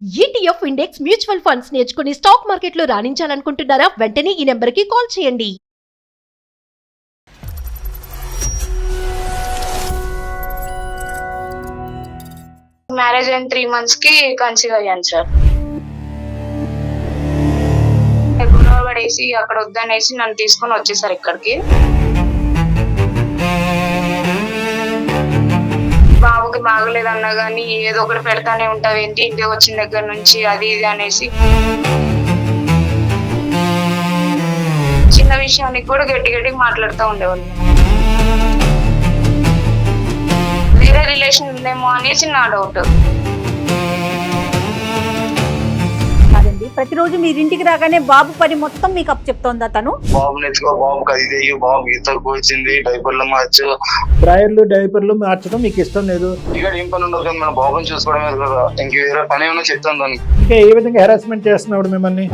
ETF index mutual funds నేర్చుకుని stock మార్కెట్లో రాణించాలనుకుంటున్నారా? వెంటనే ఈ నెంబర్కి కాల్ చేయండి. మ్యారేజ్ అయిన 3 months కి కన్సీవ్ అయ్యాను సార్. గొడవ పడేసి అక్కడ వద్దనేసి నన్ను తీసుకొని వచ్చేసారు ఇక్కడికి. బాబుకి బాగలేదన్నా గానీ ఏదో ఒకటి పెడతానే ఉంటావు ఏంటి ఇంటికి వచ్చిన దగ్గర నుంచి అది ఇది అనేసి చిన్న విషయానికి కూడా గట్టి మాట్లాడుతూ ఉండేవాళ్ళు. వేరే రిలేషన్ ఉందేమో అనేసి నా డౌట్. కాదండి, ప్రతిరోజు మీరింటికి రాగానే బాబు పని మొత్తం మీకు అప్ చెప్తోందా తను? బాబుని ఎత్తుకో, బాబుకి అది చెయ్యి, బాబు ఈతకు వచ్చింది, డైపర్లు మార్చు. డైపర్లు మార్చడం మీకు ఇష్టం లేదు. ఇక ఏం పని ఉండదు కదా, మన బాబుని చూసుకోవడమే కదా, ఇంక వేరే పని ఏమైనా చెప్తాను దానికి. ఇంకా ఏ విధంగా హెరాస్మెంట్ చేస్తున్నాడు మిమ్మల్ని?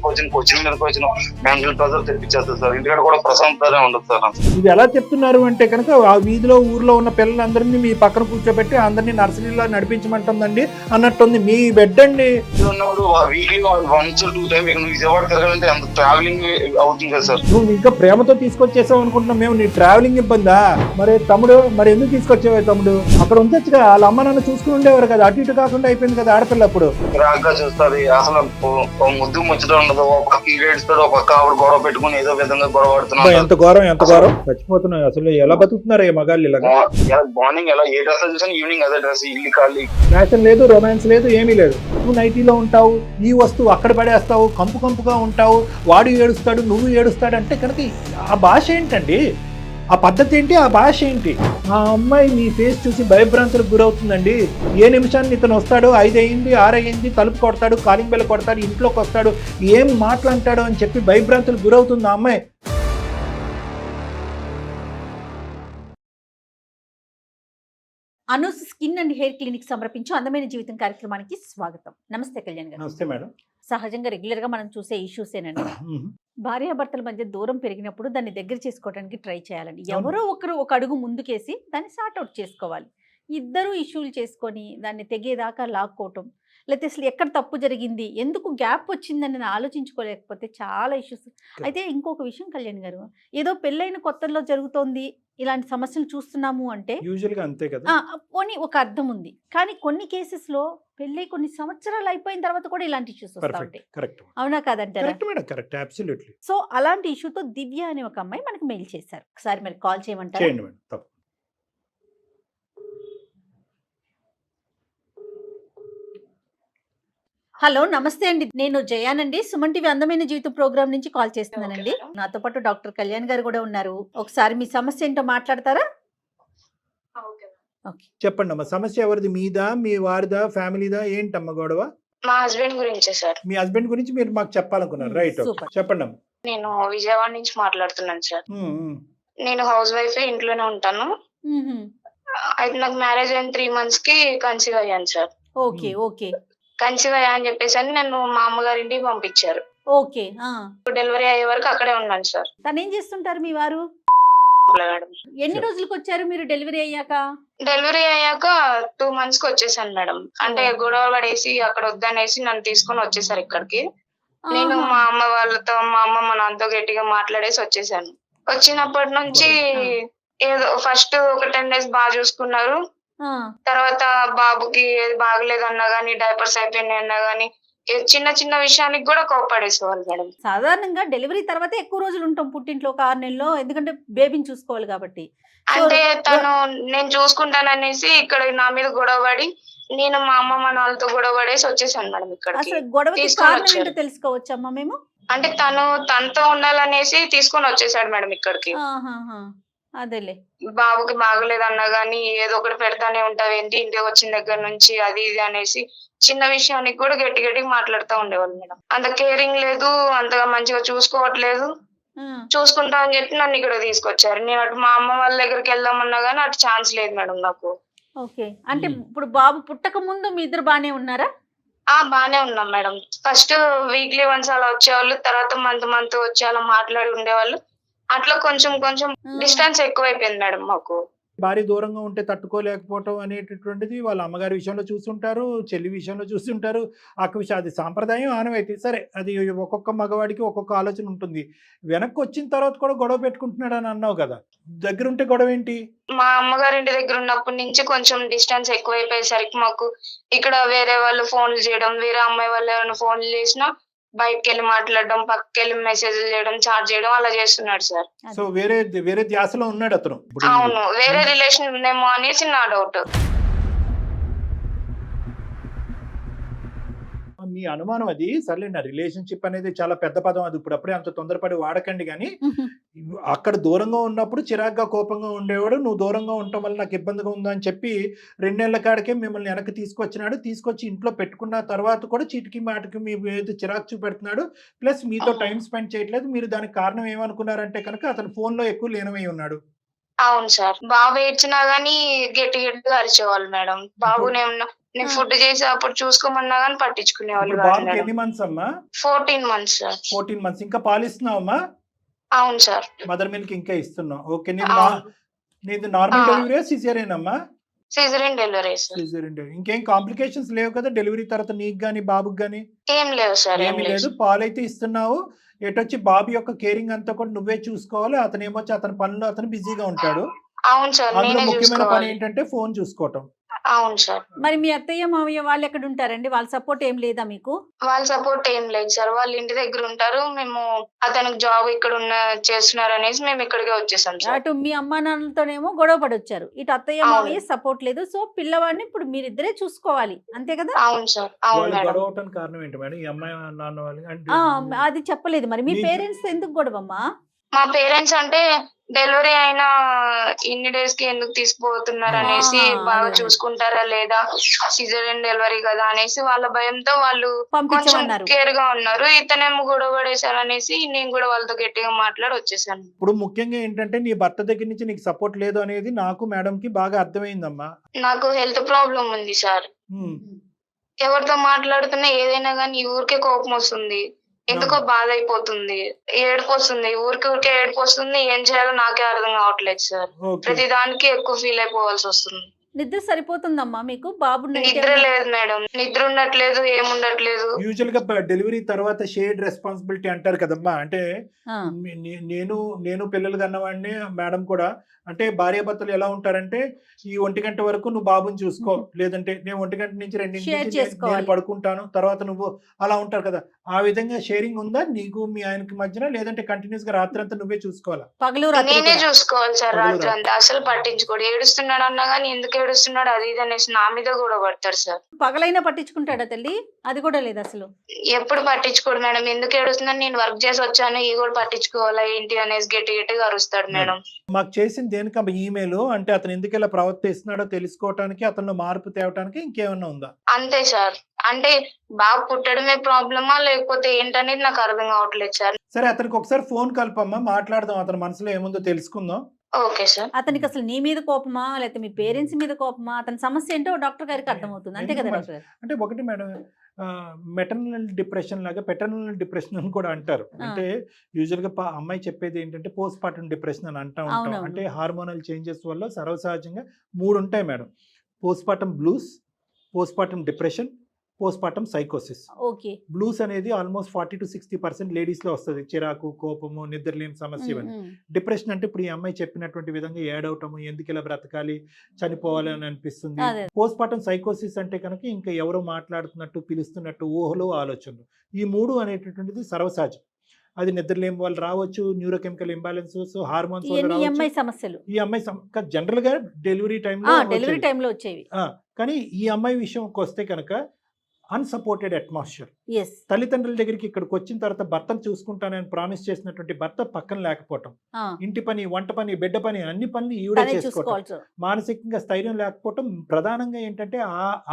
కోచింగ్ మీదకి వచ్చిన మెంటల్ ప్రెజర్ తెప్పించేస్తారు సార్. ఇంటికాడ కూడా ప్రశాంతత ఉండదు సార్. ఇది ఎలా చెప్తున్నారు అంటే కనుక ఆ వీధిలో ఊర్లో ఉన్న పిల్లలందరినీ మీ పక్కన కూర్చోబెట్టి అందరినీ నర్సరీలో నడిపించమంటుందండి అన్నట్టుంది. మీ బెడ్ అండి ఉన్నప్పుడు వీక్లీ 1 to 2 times విజయవాడ తిరగాలంటే అంత ట్రావెలింగ్ అవుతుంది కదా సార్. నువ్వు ఇంకా ప్రేమతో తీసుకొచ్చేసావు అనుకుంటున్నాం మేము. నీ ట్రావెలింగ్ ఇబ్బందా? మరి తమ్ముడు మరి ఎందుకు తీసుకొచ్చేవా? తమ్ముడు అక్కడ ఉంచొచ్చుగా, వాళ్ళ అమ్మ నాన్న చూసుకుని ఉండేవారు కదా. అటు ఇటు కాకుండా అయిపోయింది కదా ఆడపిల్ల. అప్పుడు రాగ్గా చూస్తుంది, అసలు ముద్దు ముచ్చట ఉండదు. ఒక పక్క ఏడుస్తాడు, ఒక పక్క ఆవిడ గొడవ పెట్టుకుని ఏదో విధంగా గొడవ పడుతున్నాడు. ఎంత ఘోరం చచ్చిపోతున్నావు. అసలు ఎలా బతుకుతున్నారు ఈ మగాళ్ళు ఇలాగా? మార్నింగ్ ఎలా ఏ డ్రెస్ చూసాను, ఈవినింగ్ అదే డ్రెస్, ఇల్లు ఖాళీ. ఫ్యాషన్ లేదు, రొమాన్స్ లేదు, ఏమీ లేదు. నువ్వు నైటీలో ఉంటావు, ఈ వస్తువు అక్కడ పడేస్తావు, కంపుగా ఉంటావు, వాడు ఏడుస్తాడు, నువ్వు ఏడుస్తాడు అంటే కనుక ఆ భాష ఏంటండి? ఆ పద్ధతి ఏంటి? ఆ భాష ఏంటి? ఆ అమ్మాయి మీ ఫేస్ చూసి భయభ్రాంతులకు గురవుతుందండి. ఏ నిమిషాన్ని ఇతను వస్తాడు, 5 అయింది 6 అయింది, తలుపు కొడతాడు, కాలింగ్ బెల్ కొడతాడు, ఇంట్లోకి వస్తాడు, ఏం మాట్లాంటాడు అని చెప్పి భయభ్రాంతులకు గురవుతుంది ఆ అమ్మాయి. Anu's skin and hair clinic సమర్పించు అందమైన జీవితం కార్యక్రమానికి స్వాగతం. నమస్తే కళ్యాణ్ గారు. నమస్తే మేడం. సహజంగా రెగ్యులర్ గా మనం చూసే ఇష్యూసేనండి. భార్యాభర్తల మధ్య దూరం పెరిగినప్పుడు దాన్ని దగ్గర చేసుకోవడానికి ట్రై చేయాలండి. ఎవరో ఒకరు ఒక అడుగు ముందుకేసి దాన్ని సార్ట్అవుట్ చేసుకోవాలి. ఇద్దరు ఇష్యూలు చేసుకొని దాన్ని తెగేదాకా లాక్కోవటం, లేకపోతే అసలు ఎక్కడ తప్పు జరిగింది, ఎందుకు గ్యాప్ వచ్చిందని ఆలోచించుకోలేకపోతే చాలా ఇష్యూస్. అయితే ఇంకొక విషయం కళ్యాణ్ గారు, ఏదో పెళ్ళైన కొత్తలో జరుగుతోంది ఇలాంటి సమస్యలు చూస్తున్నాము అంటే యూజువల్గా అంతే కదా, పోనీ ఒక అర్థం ఉంది. కానీ కొన్ని కేసెస్ లో పెళ్ళై కొన్ని సంవత్సరాలు అయిపోయిన తర్వాత కూడా ఇలాంటి ఇష్యూస్ వస్తూ ఉంటాయి. అవునా కాదంటారా? సో అలాంటి ఇష్యూతో దివ్య అనే ఒక అమ్మాయి మనకు మెయిల్ చేశారు. ఒకసారి మరి కాల్ చేయమంటారు? హలో, నమస్తే అండి. నేను జయానండి, సుమన్ టీవీ అందమైన జీవితం ప్రోగ్రామ్ నుంచి కాల్ చేస్తున్నానండి. నాతో పాటు డాక్టర్ కళ్యాణ్ గారు కూడా ఉన్నారు. ఒకసారి మీ సమస్య ఏంటో మాట్లాడతారా? చెప్పండి అమ్మా. సమస్య ఎవరిది? మీదా, మీ వారిదా, ఫ్యామిలీదా? ఏంటమ్మా గొడవ? మా హస్బెండ్ గురించే సార్. మీ హస్బెండ్ గురించి మీరు మాకు చెప్పాలనుకున్నారు, రైట్? చెప్పండి అమ్మా. నేను విజయవాడ నుంచి మాట్లాడుతున్నాను సార్. నేను హౌస్ వైఫ్, ఇంట్లోనే ఉంటాను. అయితే నాకు మ్యారేజ్ అయిన 3 months కి కన్సీవ్ అయ్యాను సార్. ఓకే. కన్సీవ్ అయ్యా అని చెప్పేసి నన్ను మా అమ్మగారి ఇంటికి పంపించారు. ఓకే. డెలివరీ అయ్యే వరకు అక్కడే ఉన్నాను సార్. తను ఏం చేస్తుంటారు మీ వారు? ఎన్ని రోజులకు వచ్చారు మీరు డెలివరీ అయ్యాక? డెలివరీ అయ్యాక 2 months కి వచ్చేసాను మేడం. అంటే గొడవ పడేసి అక్కడ వద్దనేసి నన్ను తీసుకొని వచ్చేసారు ఇక్కడికి. నేను మా అమ్మ వాళ్ళతో, మా అమ్మ మా నాన్నతో గట్టిగా మాట్లాడేసి వచ్చేసాను. వచ్చినప్పటి నుంచి ఏదో ఫస్ట్ ఒక 10 days బాగా చూసుకున్నారు. తర్వాత బాబుకి బాగలేదన్నా గానీ, డైపర్స్ అయిపోయినాయి అన్నా గానీ, చిన్న విషయానికి కూడా కోపడేసేవాళ్ళు మేడం. సాధారణంగా డెలివరీ తర్వాత ఎక్కువ రోజులు ఉంటాం పుట్టింట్లో, ఒక 6 నెలల్లో, ఎందుకంటే బేబీని చూసుకోవాలి కాబట్టి. అంటే తను నేను చూసుకుంటాననేసి ఇక్కడ నా మీద గొడవ పడి, నేను మా అమ్మ మా నాన్నతో గొడవ పడేసి వచ్చేసాను మేడం ఇక్కడికి. తెలుసుకోవచ్చమ్మా మేము? అంటే తనతో ఉండాలనేసి తీసుకొని వచ్చేసాడు మేడం ఇక్కడికి. అదేలే. బాబుకి బాగలేదన్నా గానీ ఏదో ఒకటి పెడతానే ఉంటావు ఏంటి ఇంటికి వచ్చిన దగ్గర నుంచి అది ఇది అనేసి చిన్న విషయానికి కూడా గట్టి మాట్లాడుతూ ఉండేవాళ్ళు మేడం. అంత కేరింగ్ లేదు, అంతగా మంచిగా చూసుకోవట్లేదు. చూసుకుంటా అని చెప్పి నన్ను ఇక్కడ తీసుకొచ్చారు. నేను అటు మా అమ్మ వాళ్ళ దగ్గరికి వెళ్దామన్నా గానీ అటు ఛాన్స్ లేదు మేడం నాకు. ఓకే. అంటే ఇప్పుడు బాబు పుట్టక ముందు మీ ఇద్దరు బానే ఉన్నారా? బానే ఉన్నాం మేడం. ఫస్ట్ వీక్లీ వన్స్ అలా వచ్చేవాళ్ళు, తర్వాత మంత్ వచ్చి అలా మాట్లాడి ఉండేవాళ్ళు. అట్లా కొంచెం డిస్టెన్స్ ఎక్కువైపోయింది మేడం మాకు. భార్య దూరంగా ఉంటే తట్టుకోలేకపోవటం అనేటటువంటిది వాళ్ళ అమ్మగారి విషయంలో చూస్తుంటారు, చెల్లి విషయంలో చూస్తుంటారు, అక్క విషయం. అది సాంప్రదాయం, ఆనవాయితీ. సరే, అది ఒక్కొక్క మగవాడికి ఒక్కొక్క ఆలోచన ఉంటుంది. వెనక్కి వచ్చిన తర్వాత కూడా గొడవ పెట్టుకుంటున్నాడు అని అన్నావు కదా, దగ్గర ఉంటే గొడవ ఏంటి? మా అమ్మగారి ఇంటి దగ్గర ఉన్నప్పటి నుంచి కొంచెం డిస్టెన్స్ ఎక్కువైపోయేసరికి మాకు ఇక్కడ వేరే వాళ్ళు ఫోన్లు చేయడం, వేరే అమ్మాయి వాళ్ళు ఏమైనా ఫోన్లు చేసినా బయటకు వెళ్ళి మాట్లాడడం, పక్కకి వెళ్ళి మెసేజ్లు చేయడం, చాట్ చేయడం అలా చేస్తున్నాడు సార్. సో వేరే ధ్యాసలో ఉన్నాడు అతను. ఇప్పుడు అవును, వేరే రిలేషన్ ఉందేమో అనేసి నా డౌట్. మీ అనుమానం అది. సర్లే, నా రిలేషన్షిప్ అనేది చాలా పెద్ద పదం, అది ఇప్పుడప్పుడే అంత తొందరపడి వాడకండి. కానీ అక్కడ దూరంగా ఉన్నప్పుడు చిరాగ్గా కోపంగా ఉండేవాడు, నువ్వు దూరంగా ఉండటం వల్ల నాకు ఇబ్బందిగా ఉందని చెప్పి 2 నెలల కాడికే మిమ్మల్ని వెనక్కి తీసుకొచ్చినాడు. తీసుకొచ్చి ఇంట్లో పెట్టుకున్న తర్వాత కూడా చీటికి మాటికి మీ ఏదో చిరాకు చూపెడుతున్నాడు. ప్లస్ మీతో టైం స్పెండ్ చేయట్లేదు. మీరు దానికి కారణం ఏమనుకున్నారంటే కనుక అతను ఫోన్లో ఎక్కువ లీనమై ఉన్నాడు. అవును సార్, బాబు ఏడ్చినా గానీ గట్టిగా అరిచేవాళ్ళు మేడం. బాబు నేను ఫుడ్ చేసి అప్పుడు చూసుకోమన్నా గానీ పట్టించుకునేవాళ్ళు ఇప్పుడు కాదు బాబుకి మేడం. ఎన్ని మంత్స్ అమ్మా? 14 months సార్. 14 months. ఇంకా పాలిస్తున్నావమ్మా? అవును సార్. మదర్ మిల్క్ ఇంకా ఇస్తున్నావు. ఓకే. అవును. నీది నార్మల్ డెలివరీ, సిజేరియన్ అమ్మా? సిజరీన్ డెలివరీ సార్. Caesarean delivery. ఇంకేం కాంప్లికేషన్స్ లేవు కదా డెలివరీ తర్వాత నీకు గానీ బాబుకి గానీ? ఏం లేవు సార్, ఏం ఏమీ లేదు. లేదు. పాలైతే ఇస్తున్నావు. ఎటొచ్చి బాబు యొక్క కేరింగ్ అంతా కూడా నువ్వే చూసుకోవాలి. అతను ఏమొచ్చి అతని పనులు అతను బిజీగా ఉంటాడు. అవును సార్, అందులో నేనే ముఖ్యమైన పని చూసుకోవాలి. ఏంటంటే ఫోన్ చూసుకోవటం. అవును సార్. మరి మీ అత్తయ్య మావయ్య వాళ్ళు ఎక్కడ ఉంటారండి? వాళ్ళ సపోర్ట్ ఏం లేదా మీకు? వాళ్ళ సపోర్ట్ ఏం లేదు సార్, వాళ్ళ ఇంటి దగ్గర ఉంటారు. మేము అతనికి జాబ్ ఇక్కడ చేస్తున్నారు అనేసి మేము ఇక్కడికే వచ్చేసాం సార్. అటు మీ అమ్మా నాన్నలతోనేమో గొడవ పడొచ్చారు, ఇటు అత్తయ్య అవును. మావయ్య సపోర్ట్ లేదు. సో పిల్లవాడిని ఇప్పుడు మీరిద్దరే చూసుకోవాలి, అంతే కదా? అవును సార్. అవును వాళ్ళు మేడం. గొడవ అవటానికి కారణం ఏంటి మేడం? ఈ అమ్మాయి నాన్న వాళ్ళు అంటే అది చెప్పలేదు. మరి మీ మీ- పేరెంట్స్ ఎందుకు గొడవమ్మా? మా పేరెంట్స్ అంటే డెలివరీ అయిన ఇన్ని డేస్ కి ఎందుకు తీసుకుపోతున్నారు అనేసి, బాగా అదే. చూసుకుంటారా లేదా, సిజరీన్ డెలివరీ కదా అనేసి వాళ్ళ భయంతో వాళ్ళు కొంచెం పంపించమన్నారు. కేర్ గా ఉన్నారు. ఇతనేమో గొడవ పడేశారు అనేసి నేను కూడా వాళ్ళతో గట్టిగా మాట్లాడి వచ్చేసాను. ఇప్పుడు ముఖ్యంగా ఏంటంటే నీ భర్త దగ్గర నుంచి నీకు సపోర్ట్ లేదు అనేది నాకు మేడం కి బాగా అర్థమైందమ్మా. నాకు హెల్త్ ప్రాబ్లం ఉంది సార్. ఉమ్. ఎవరితో మాట్లాడుతున్నా ఏదైనా కానీ ఊరికే కోపం వస్తుంది, ఎందుకో బాధ అయిపోతుంది, ఏడుపు వస్తుంది, ఊరికే ఏడుపు వస్తుంది. ఏం చేయాలో నాకే అర్థం కావట్లేదు సార్. ఓకే. ప్రతి దానికి ఎక్కువ ఫీల్ అయిపోవాల్సి వస్తుంది. నిద్ర సరిపోతుందమ్మా మీకు? బాబు నిద్ర లేదు మేడం, నిద్ర ఉండట్లేదు, ఏముండట్లేదు. యూజువల్ గా డెలివరీ తర్వాత షేర్డ్ రెస్పాన్సిబిలిటీ అంటారు కదమ్మా. అంటే నేను పిల్లలు కన్నవాడిని, మేడం కూడా. అంటే భార్యాభర్తలు ఎలా ఉంటారంటే, ఈ 1 గంట వరకు నువ్వు బాబుని చూసుకో, లేదంటే నేను 1 గంట నుంచి 2 Share నుంచి చేసుకోవాలి. నేను పడుకుంటాను, తర్వాత నువ్వు అలా ఉంటారు కదా. ఆ విధంగా షేరింగ్ ఉందా నీకు మీ ఆయనకి మధ్యన, లేదంటే కంటిన్యూస్ గా రాత్రి అంతా నువ్వే చూసుకోవాలా? పగలు రాత్రి నేనే కూడా? చూసుకోవాలి సార్. పగలు రాత్రి అంతా అసలు పట్టించుకోడు. ఏడుస్తున్నాడు అన్నా గానీ ఎందుకు ఏడుస్తున్నాడు అది ఇది అనేసి నా మీద కూడా పడతాడు సార్. పగలైనా పట్టించుకుంటాడా తల్లి? అది కూడా లేదు అసలు. ఎప్పుడు పట్టించుకోడు మేడం. ఎందుకు ఏడుస్తున్నాడు, నేను వర్క్ చేసి వచ్చాను, ఈ కూడా పట్టించుకోవాలా ఏంటి అనేసి గట్టిగా అరుస్తాడు మేడం. మాకు చేసింది దేనికమ్మా ఈమెయిల్? అంటే అతను ఎందుకు ఇలా ప్రవర్తిస్తున్నాడో తెలుసుకోవటానికి, అతను మార్పు తేవటానికి, ఇంకేమన్నా ఉందా? అంతే సార్. అంటే బాబు పుట్టడమే ప్రాబ్లమా లేకపోతే ఏంటనేది నాకు అర్థం కావట్లేదు సార్. సరే, అతనికి ఒకసారి ఫోన్ కలపమ్మా, మాట్లాడదాం, అతని మనసులో ఏముందో తెలుసుకుందాం. Okay sir. అతనికి అసలు నీ మీద కోపమా లేకపోతే మీ పేరెంట్స్ మీద కోపమా? అతని సమస్య ఏంటో డాక్టర్ గారికి అర్థమవుతుంది, అంతే కదా డాక్టర్ గారు? అంటే ఒకటి మేడం, మెటర్నల్ డిప్రెషన్ లాగా పెటర్నల్ డిప్రెషన్ అని కూడా అంటారు. అంటే యూజువల్గా అమ్మాయి చెప్పేది ఏంటంటే పోస్ట్ పార్టం డిప్రెషన్ అని అంటూ ఉంటాం. అవునవును. అంటే హార్మోనల్ చేంజెస్ వల్ల సర్వసహజంగా 3 ఉంటాయి madam: postpartum blues, postpartum depression, postpartum సైకోసిస్. ఓకే. బ్లూస్ అనేది ఆల్మోస్ట్ 40 to 60% లేడీస్లో వస్తుంది. చిరాకు, కోపము, నిద్రలేని సమస్య ఇవన్నీ. డిప్రెషన్ అంటే ఇప్పుడు ఈ అమ్మాయి చెప్పినటువంటి విధంగా ఏడవటము, ఎందుకు ఇలా బ్రతకాలి, చనిపోవాలి అని అనిపిస్తుంది. అదే. పోస్ట్ పార్టం సైకోసిస్ అంటే కనుక ఇంకా ఎవరో మాట్లాడుతున్నట్టు, పిలుస్తున్నట్టు ఊహలు, ఆలోచనలు. ఈ 3 అనేటటువంటిది సర్వసహజం. అది నిద్రలేని వాళ్ళు రావచ్చు, న్యూరోకెమికల్ ఇంబాలెన్సెస్, హార్మోన్స్ వల్ల ఈ అమ్మాయి రావచ్చు. సమస్యలు ఈ అమ్మాయి జనరల్ గా డెలివరీ టైంలో డెలివరీ టైంలో వచ్చేవి. కానీ ఈ అమ్మాయి విషయంకి వస్తే కనుక అన్సపోర్టెడ్ అట్మాస్ఫియర్. ఎస్. తల్లిదండ్రుల దగ్గరికి ఇక్కడికి వచ్చిన తర్వాత భర్తను చూసుకుంటానని ప్రామిస్ చేసినటువంటి భర్త పక్కన లేకపోవటం, ఇంటి పని, వంట పని, బిడ్డ పని, అన్ని పనులు ఈవిడే చేసుకోవటం, చూసుకోవాలి. మానసికంగా స్థైర్యం లేకపోవటం. ప్రధానంగా ఏంటంటే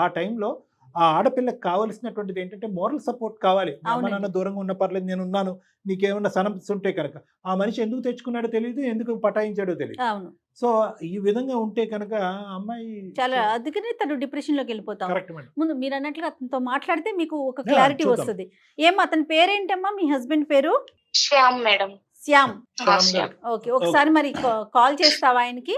ఆ టైంలో ఆ ఆడపిల్లకి కావాల్సినటువంటిది ఏంటంటే మోరల్ సపోర్ట్ కావాలి. అమ్మ అవునండి. నాన్న దూరంగా ఉన్న పర్లేదు, నేను ఉన్నాను, నీకేమన్నా సమస్య ఉంటే కనుక. ఆ మనిషి ఎందుకు తెచ్చుకున్నాడో తెలియదు, ఎందుకు పటాయించాడో తెలియదు. అవును. సో ఈ విధంగా ఉంటే కనుక అమ్మాయి చాలా, అందుకనే తను డిప్రెషన్ లోకి వెళ్ళిపోతాం. Correct madam. ముందు మీరు అన్నట్లుగా అతనితో మాట్లాడితే మీకు ఒక క్లారిటీ చూద్దాం. వస్తుంది. అతని పేరేంటమ్మా? మీ హస్బెండ్ పేరు? శ్యామ్ మేడం. శ్యామ్. శ్యామ్ గారు. ఓకే. ఒకసారి మరి కాల్ చేస్తావా ఆయనకి?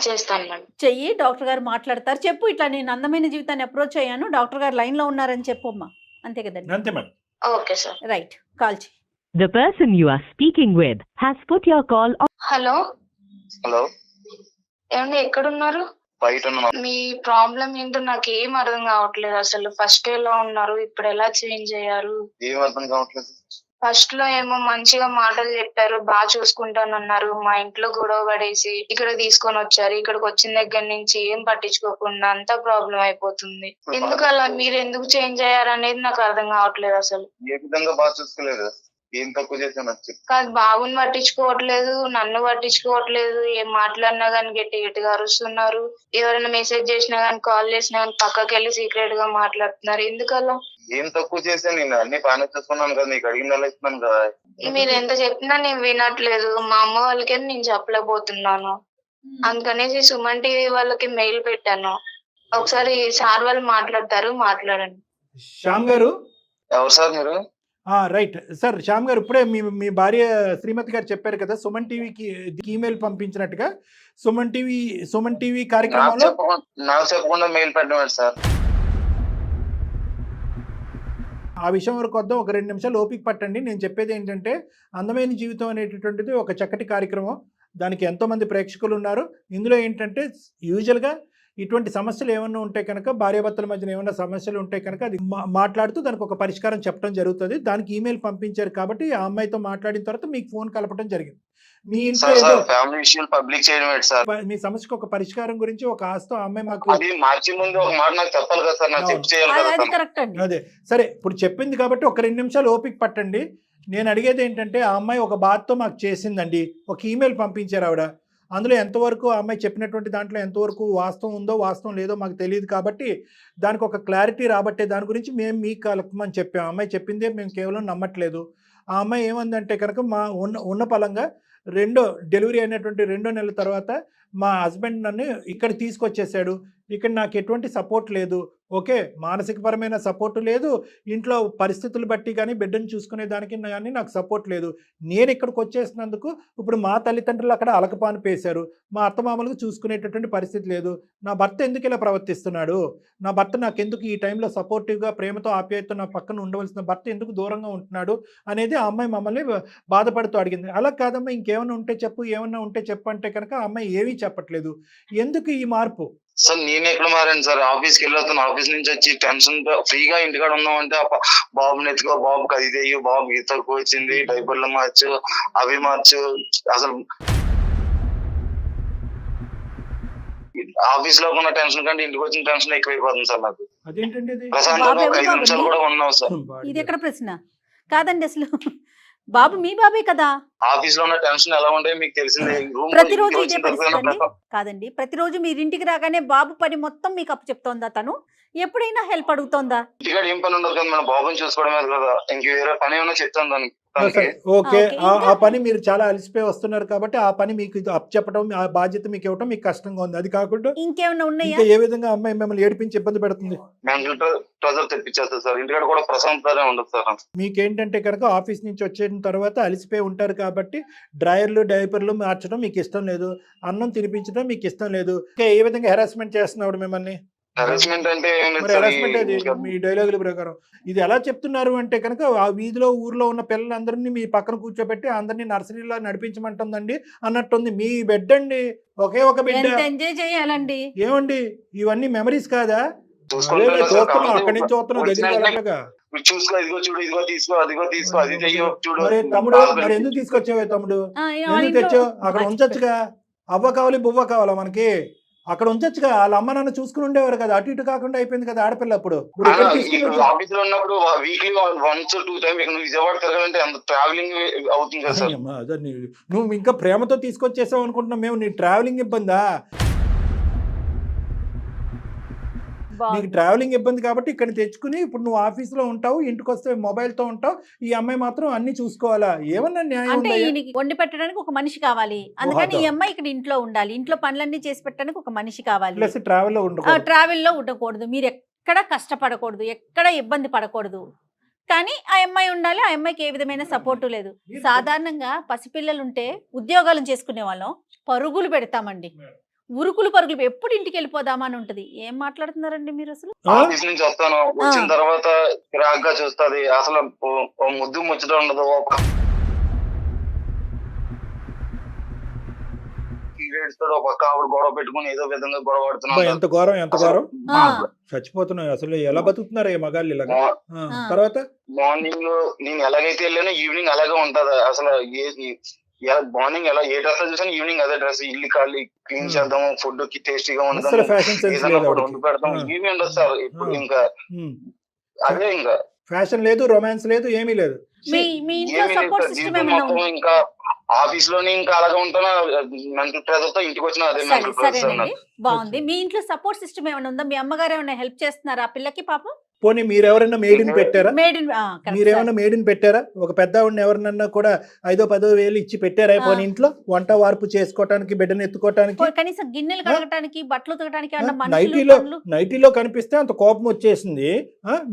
చేస్తాను మేడం. చెయ్యి, డాక్టర్ గారు మాట్లాడతారు. చెప్పు, ఇట్లా నేను అందమైన జీవితాన్ని అప్రోచ్ అయ్యాను, డాక్టర్ గారు లైన్ లో ఉన్నారని చెప్పమ్మా. అంతే కదండి? అంతే madam. Okay sir. Right, call చెయ్యి. The person you are speaking with has put your call on. Hello, hello, ఏమండి ఎక్కడున్నారు? బయట ఉన్నా. మీ ప్రాబ్లం ఏంటో నాకు ఏం అర్థం కావట్లేదు. అసలు ఫస్ట్ ఎలా ఉన్నారు, ఇప్పుడు ఎలా చేంజ్ అయ్యారు? ఏం అర్థం కావట్లేదు. ఫస్ట్ లో ఏమో మంచిగా మాటలు చెప్పారు, బాగా చూసుకుంటానన్నారు. మా ఇంట్లో గొడవ పడేసి ఇక్కడ తీసుకొని వచ్చారు. ఇక్కడికి వచ్చిన దగ్గర నుంచి ఏం పట్టించుకోకుండా అంతా ప్రాబ్లం అయిపోతుంది. ఎందుకు అలా, మీరు ఎందుకు చేంజ్ అయ్యారు అనేది నాకు అర్థం కావట్లేదు అసలు. ఏ విధంగా బాగా చూసుకోలేదు, ఏం తక్కువ చేశాను వచ్చి. కాదు, బాబుని పట్టించుకోవట్లేదు, నన్ను పట్టించుకోవట్లేదు. ఏం మాట్లాడినా గానీ గట్టి గట్టిగా అరుస్తున్నారు. ఎవరైనా మెసేజ్ చేసినా గానీ, కాల్ చేసినా గానీ పక్కకి వెళ్ళి సీక్రెట్ గా మాట్లాడుతున్నారు. ఎందుకలా? ఏం తక్కువ చేశాను, నేను అన్ని బాగానే చూసుకున్నాను కదా, నీకు అడిగిన ఇస్తున్నాను కదా. మీరు ఎంత చెప్పినా నేను వినట్లేదు. మా అమ్మ వాళ్ళకి నేను చెప్పలేకపోతున్నాను. అందుకనేసి సుమన్ టీవీ వాళ్ళకి మెయిల్ పెట్టాను. ఒకసారి సార్ వాళ్ళు మాట్లాడతారు, మాట్లాడండి. శ్యామ్ గారు. ఎవరు సార్ మీరు? రైట్ సార్, శ్యామ్ గారు ఇప్పుడే మీ భార్య శ్రీమతి గారు చెప్పారు కదా సుమన్ టీవీకి ఈమెయిల్ పంపించినట్టుగా. సుమన్ టీవీ కార్యక్రమంలో నాకు చెప్పకుండా మెయిల్ పెట్టడం సార్. ఆ విషయం వరకు వద్దాం, ఒక 2 నిమిషాలు ఓపిక పట్టండి. నేను చెప్పేది ఏంటంటే, అందమైన జీవితం అనేటటువంటిది ఒక చక్కటి కార్యక్రమం. దానికి ఎంతోమంది ప్రేక్షకులు ఉన్నారు. ఇందులో ఏంటంటే యూజువల్గా ఇటువంటి సమస్యలు ఏమన్నా ఉంటే కనుక, భార్యాభర్తల మధ్యన ఏమైనా సమస్యలు ఉంటే కనుక అది మాట్లాడుతూ దానికి ఒక పరిష్కారం చెప్పడం జరుగుతుంది. దానికి ఈమెయిల్ పంపించారు కాబట్టి ఆ అమ్మాయితో మాట్లాడిన తర్వాత మీకు ఫోన్ కలపడం జరిగింది. మీ ఇంట్లో ఫ్యామిలీ విషయాలు పబ్లిక్ చేయడం ఏంటి సార్? మీ సమస్యకు ఒక పరిష్కారం గురించి ఒక ఆస్తో ఆ అమ్మాయి మాకు అది మార్చి ముందు ఒక మాట నాకు చెప్పాలి కదా సార్, నాకు చెప్పి చేయాలి కదా అది సార్. కరెక్ట్ అండి. అదే సరే, ఇప్పుడు చెప్పింది కాబట్టి ఒక 2 నిమిషాలు ఓపిక పట్టండి. నేను అడిగేది ఏంటంటే, ఆ అమ్మాయి ఒక బాధతో మాకు చేసిందండి, ఒక ఈమెయిల్ పంపించారు ఆవిడ. అందులో ఎంతవరకు ఆ అమ్మాయి చెప్పినటువంటి దాంట్లో ఎంతవరకు వాస్తవం ఉందో వాస్తవం లేదో మాకు తెలియదు కాబట్టి దానికి ఒక క్లారిటీ రాబట్టే దాని గురించి మేము మీకు కలపమని చెప్పాము. ఆ అమ్మాయి చెప్పిందే మేము కేవలం నమ్మట్లేదు. ఆ అమ్మాయి ఏమందంటే కనుక, మా ఉన్న పలంగా డెలివరీ అయినటువంటి 2వ నెలల తర్వాత మా హస్బెండ్ నన్ను ఇక్కడ తీసుకొచ్చేసాడు. ఇక్కడ నాకు ఎటువంటి సపోర్ట్ లేదు. ఓకే, మానసికపరమైన సపోర్టు లేదు, ఇంట్లో పరిస్థితులు బట్టి కానీ బిడ్డను చూసుకునే దానికి కానీ నాకు సపోర్ట్ లేదు. నేను ఇక్కడికి వచ్చేసినందుకు ఇప్పుడు మా తల్లిదండ్రులు అక్కడ అలకపాను పేశారు. మా అత్తమామలకు చూసుకునేటటువంటి పరిస్థితి లేదు. నా భర్త ఎందుకు ఇలా ప్రవర్తిస్తున్నాడు, నా భర్త నాకెందుకు ఈ టైంలో సపోర్టివ్గా ప్రేమతో ఆప్యాయతతో నా పక్కన ఉండవలసిన భర్త ఎందుకు దూరంగా ఉంటున్నాడు అనేది ఆ అమ్మాయి మమ్మల్ని బాధపడుతూ అడిగింది. అలా కాదమ్మా, ఇంకేమైనా ఉంటే చెప్పు, ఏమన్నా ఉంటే చెప్పు అంటే కనుక ఆ అమ్మాయి ఏమీ చెప్పట్లేదు. ఎందుకు ఈ మార్పు? సార్ నేను ఎక్కడ మారాను సార్, ఆఫీస్కి వెళ్ళొస్తాను. ఆఫీస్ నుంచి వచ్చి టెన్షన్ ఫ్రీగా ఇంటికాడ ఉన్నామంటే బాబుని ఎత్తుకో, బాబుకి అది తెయ్యు, బాబుకి తక్కువ వచ్చింది, డైపర్లు మార్చు, అవి మార్చు. అసలు ఆఫీస్ లో ఉన్న టెన్షన్ కంటే ఇంటికి వచ్చిన టెన్షన్ ఎక్కువైపోతుంది సార్ నాకు. అదేంటండి ఇది? ప్రశాంతంగా ఒక 5 నిమిషాలు కూడా ఉన్నావు సార్. ఇది ఎక్కడ ప్రశ్న కాదండి అసలు. బాబు మీ బాబే కదా. ఆఫీస్ లో ఉన్న టెన్షన్ ఎలా ఉంటే మీకు తెలిసిందే. ప్రతిరోజు ఇదే పరిస్థితి అండి. కాదండి, ప్రతిరోజు మీరు ఇంటికి రాగానే బాబు పని మొత్తం మీకు అప్పు చెప్తోందా తను? ఎప్పుడైనా హెల్ప్ అడుగుతోందా? ఇంటికాడ ఏం పని ఉండదు కదా, మన బాబుని చూసుకోవడమే కదా, ఇంక వేరే పని ఏమైనా చెప్తాను దానికి. ఓకే, ఆ పని మీరు చాలా అలసిపోయి వస్తున్నారు కాబట్టి ఆ పని మీకు చెప్పడం, ఆ బాధ్యత మీకు ఇవ్వడం మీకు కష్టంగా ఉంది. అది కాకుండా ఇంకేమైనా ఉన్నాయా? ఇంకా ఏ విధంగా అమ్మాయి మిమ్మల్ని ఏడిపించి ఇబ్బంది పెడుతుంది? మెంటల్ ప్రెజర్ తెప్పించేస్తారు సార్. ఇంటికాడ కూడా ప్రశాంతంగా ఉండదు సార్. మీకేంటంటే కనుక ఆఫీస్ నుంచి వచ్చిన తర్వాత అలసిపోయి ఉంటారు కాబట్టి డ్రైయర్లు డైపర్లు మార్చడం మీకు ఇష్టం లేదు, అన్నం తినిపించడం మీకు ఇష్టం లేదు. ఏ విధంగా హెరాస్మెంట్ చేస్తున్నాడు మిమ్మల్ని? హెరాస్మెంట్ అంటే హెరాస్మెంట్ అది మీ డైలాగుల ప్రకారం ఇది ఎలా చెప్తున్నారు అంటే కనుక, ఆ వీధిలో ఊర్లో ఉన్న పిల్లలందరినీ మీ పక్కన కూర్చోబెట్టి అందరినీ నర్సరీలో నడిపించమంటుందండి అన్నట్టుంది. మీ బిడ్డ అండి, ఒకే ఒక బిడ్డ. ఎంజాయ్ చేయాలండి. ఏమండి ఇవన్నీ మెమరీస్ కాదా? అక్కడి నుంచి చూస్తున్నాం. చూసుకో, ఇదిగో చూడు, ఇదిగో తీసుకో, అదిగో తీసుకో, అది చెయ్యో చూడు. మరి తమ్ముడు, మరి ఎందుకు తీసుకొచ్చావే తమ్ముడు? ఎందుకు తెచ్చావు? అక్కడ ఉంచొచ్చుగా. అవ్వ కావాలి బువ్వ కావాలా మనకి? అక్కడ ఉంచొచ్చుగా. వాళ్ళ అమ్మ నాన్న చూసుకుని ఉండేవారు కదా, అటు ఇటు కాకుండా అయిపోయింది కదా ఆడపిల్ల. అప్పుడు ఆఫీస్ లో ఉన్నప్పుడు వీక్లీ 1 or 2 times ఇక్కడ విజయవాడ తిరగాలంటే అంత ట్రావెలింగ్ అవుతుంది కదా సార్. నువ్వు ఇంకా ప్రేమతో తీసుకొచ్చేసావు అనుకుంటున్నావు మేము. నీ ట్రావెలింగ్ ఇబ్బందా? నీకు ట్రావెలింగ్ ఇబ్బంది కాబట్టి ఇక్కడ తెచ్చుకుని ఇప్పుడు నువ్వు ఆఫీస్ లో ఉంటావు, ఇంటికి వస్తే మొబైల్ తో ఉంటావు. ఈ అమ్మాయి మాత్రం అన్ని చూసుకోవాలా? ఏమన్నా న్యాయం? అంటే వండి పెట్టడానికి ఒక మనిషి కావాలి, అందుకని ఈ అమ్మాయి ఇక్కడ ఇంట్లో ఉండాలి. ఇంట్లో పనులన్నీ చేసి పెట్టడానికి ఒక మనిషి కావాలి. ప్లస్ ట్రావెల్లో ఉండకూడదు, మీరు ఎక్కడ కష్టపడకూడదు, ఎక్కడ ఇబ్బంది పడకూడదు. కానీ ఆ అమ్మాయి ఉండాలి. ఆ అమ్మాయికి ఏ విధమైన సపోర్టు లేదు. సాధారణంగా పసిపిల్లలు ఉంటే ఉద్యోగాలు చేసుకునే వాళ్ళం పరుగులు పెడతామండి. ఉరుకులు పరుగులు ఎప్పుడు ఇంటికి వెళ్ళిపోదామా అని ఉంటది. ఏం మాట్లాడుతున్నారండి మీరు అసలు? ఆఫీస్ నుంచి వస్తాను, వచ్చిన తర్వాత చిరాగ్గా చూస్తుంది, అసలు ఓ ముద్దు ముచ్చట ఉండదు. ఏడుస్తాడు, ఒక పక్క ఆవిడ గొడవ పెట్టుకుని ఏదో విధంగా గొడవ పడుతున్నాడు. ఎంత ఘోరం, ఎంత ఘోరం. ఆ. చచ్చిపోతున్నాయి అసలు. ఎలా బతుకుతున్నారు ఈ మగాళ్ళు ఇలాగా? తర్వాత మార్నింగ్ నేను ఎలాగైతే వెళ్ళానో ఈవినింగ్ అలాగే ఉంటది. అసలు మార్నింగ్ ఎలా ఏ డ్రెస్ చూసాను ఈవినింగ్ అదే డ్రెస్. ఇల్లు ఖాళీ క్లీన్ చేద్దాం, ఫుడ్ కి టేస్టీగా అసలు ఫ్యాషన్ సెన్స్ ఏదైనా లేదు వండి పెడతాం, ఇవి ఉండదు సార్. ఇప్పుడు ఇంకా అదే ఇంకా ఫ్యాషన్ లేదు, రొమాన్స్ లేదు, ఏమీ లేదు. మీ ఇంట్లో ఏమీ సపోర్ట్ లేదు. సిస్టమ్ జీవితం ఏమైనా మొత్తం ఇంకా ఆఫీస్ లోనే ఇంకా అలాగే ఉంటాను. మెంటల్ ప్రెజర్ తో ఇంటికి వచ్చిన అదే సరే మెంటల్ ప్రెజర్ సరేనండి, బాగుంది. మీ ఇంట్లో సపోర్ట్ సిస్టమ్ ఏమైనా ఉందా? మీ అమ్మగారు ఏమైనా హెల్ప్ చేస్తున్నారా ఆ పిల్లకి పాపం? పోనీ మీరెవరన్నా మేడిని పెట్టారా? మేడ్ ఇన్ మీరేమన్నా మేడిని పెట్టారా? ఒక పెద్ద ఆవిడని ఎవరినన్నా కూడా 5,000-10,000 వేలు ఇచ్చి పెట్టారా? పోనీ ఇంట్లో వంట వార్పు చేసుకోవటానికి, బిడ్డను ఎత్తుకోవటానికి, కనీసం గిన్నెలు కడగటానికి, బట్టలు ఉతకడానికి ఏమన్నా నైటీలో మనుషులు నైటీలో కనిపిస్తే అంత కోపం వచ్చేసింది.